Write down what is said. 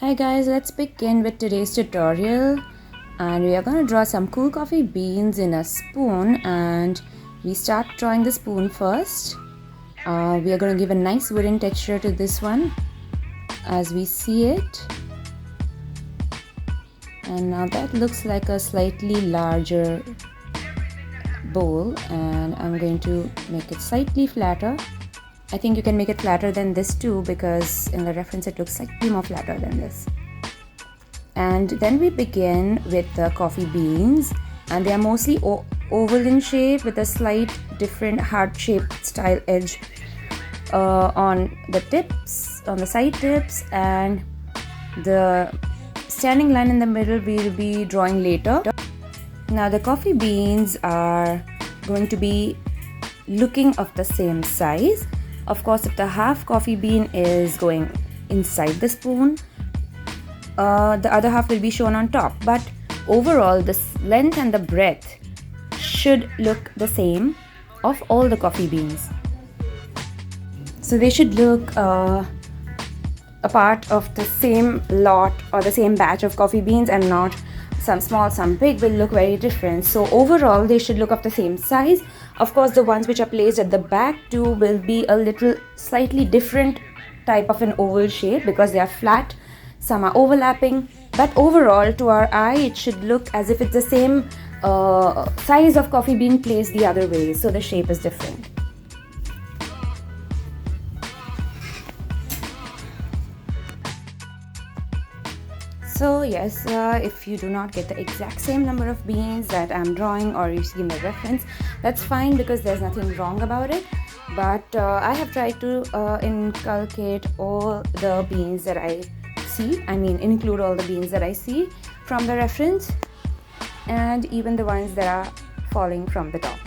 Hi guys, let's begin with today's tutorial, and we are going to draw some cool coffee beans in a spoon. And we start drawing the spoon first. We are going to give a nice wooden texture to this one as we see it. And now that looks like a slightly larger bowl, and I'm going to make it slightly flatter. I think you can make it flatter than this too, because in the reference it looks slightly more flatter than this. And then we begin with the coffee beans, and they are mostly oval in shape with a slight different heart-shaped style edge on the tips, on the side tips, and the standing line in the middle we'll be drawing later. Now the coffee beans are going to be looking of the same size. Of course, if the half coffee bean is going inside the spoon, the other half will be shown on top. But overall, the length and the breadth should look the same of all the coffee beans. So they should look a part of the same lot or the same batch of coffee beans, and not some small, some big will look very different. So overall, they should look of the same size. Of course, the ones which are placed at the back too will be a little slightly different type of an oval shape because they are flat. Some are overlapping, but overall to our eye it should look as if it's the same size of coffee bean placed the other way, so the shape is different. So yes, if you do not get the exact same number of beans that I'm drawing, or you see in the reference, that's fine because there's nothing wrong about it. But I have tried to inculcate all the beans that I see, include all the beans that I see from the reference, and even the ones that are falling from the top.